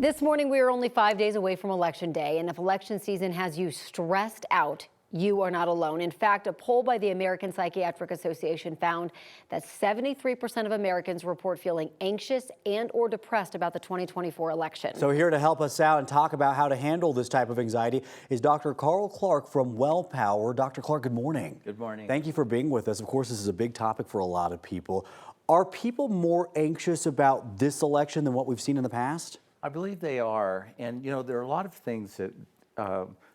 This morning, we are only 5 days away from Election Day, and if election season has you stressed out, you are not alone. In fact, a poll by the American Psychiatric Association found that 73% of Americans report feeling anxious and or depressed about the 2024 election. So here to help us out and talk about how to handle this type of anxiety is Dr. Carl Clark from WellPower. Dr. Clark, good morning. Good morning. Thank you for being with us. Of course, this is a big topic for a lot of people. Are people more anxious about this election than what we've seen in the past? I believe they are, and there are a lot of things that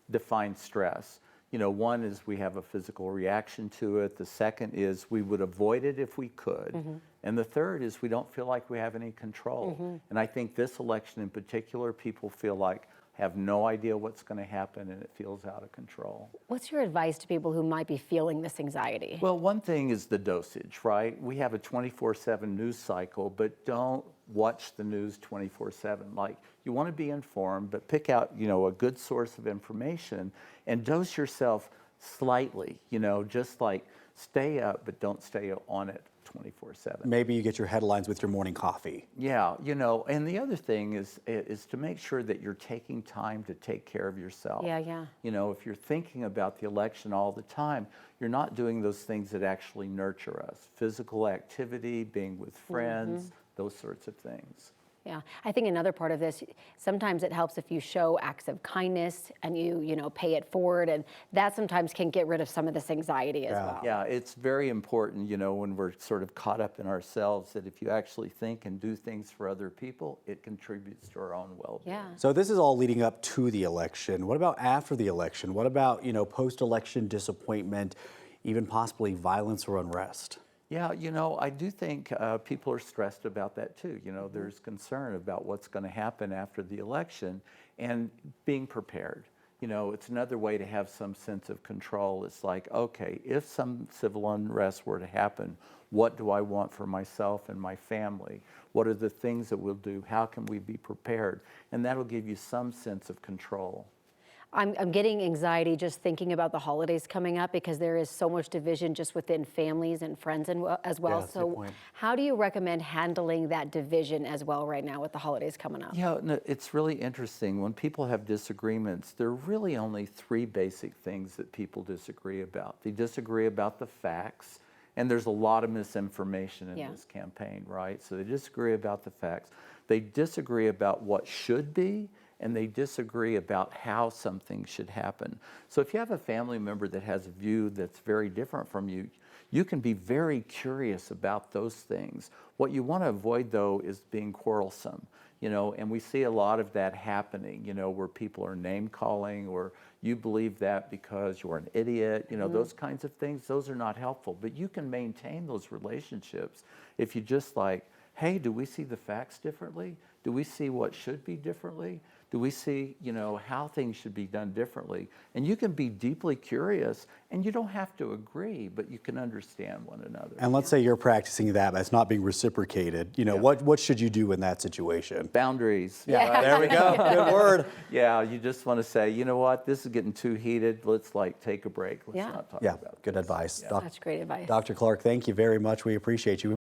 define stress. One is we have a physical reaction to it. The second is we would avoid it if we could. And the third is we don't feel like we have any control. And I think this election in particular, people feel like have no idea what's going to happen and it feels out of control. What's your advice to people who might be feeling this anxiety? Well, one thing is the dosage, right? We have a 24/7 news cycle, but don't watch the news 24/7. Like, you want to be informed, but pick out, a good source of information and dose yourself slightly, just like stay up, but don't stay on it 24/7. Maybe you get your headlines with your morning coffee. Yeah, and the other thing is to make sure that you're taking time to take care of yourself. Yeah. If you're thinking about the election all the time, you're not doing those things that actually nurture us. Physical activity, being with friends, those sorts of things. Yeah, I think another part of this, sometimes it helps if you show acts of kindness and you pay it forward, and that sometimes can get rid of some of this anxiety as well. Yeah, it's very important, when we're sort of caught up in ourselves, that if you actually think and do things for other people, it contributes to our own well-being. Yeah. So this is all leading up to the election. What about after the election? What about, post-election disappointment, even possibly violence or unrest? Yeah, I do think people are stressed about that too. There's concern about what's going to happen after the election and being prepared. It's another way to have some sense of control. It's like, okay, if some civil unrest were to happen, what do I want for myself and my family? What are the things that we'll do? How can we be prepared? And that'll give you some sense of control. I'm getting anxiety just thinking about the holidays coming up because there is so much division just within families and friends as well. Yeah, that's a good point. How do you recommend handling that division as well right now with the holidays coming up? Yeah, no, it's really interesting. When people have disagreements, there are really only three basic things that people disagree about. They disagree about the facts, and there's a lot of misinformation in this campaign, right? So they disagree about the facts. They disagree about what should be, and they disagree about how something should happen. So if you have a family member that has a view that's very different from you, you can be very curious about those things. What you want to avoid, though, is being quarrelsome, and we see a lot of that happening, where people are name-calling, or you believe that because you're an idiot, those kinds of things. Those are not helpful, but you can maintain those relationships if you just like, hey, do we see the facts differently? Do we see what should be differently? Do we see, how things should be done differently? And you can be deeply curious, and you don't have to agree, but you can understand one another. And let's say you're practicing that, but it's not being reciprocated. What should you do in that situation? Boundaries. Yeah, right? There we go. Good word. Yeah, you just want to say, you know what, this is getting too heated. Let's take a break. Let's not talk about Good this. advice. That's great advice. Dr. Clark, thank you very much. We appreciate you.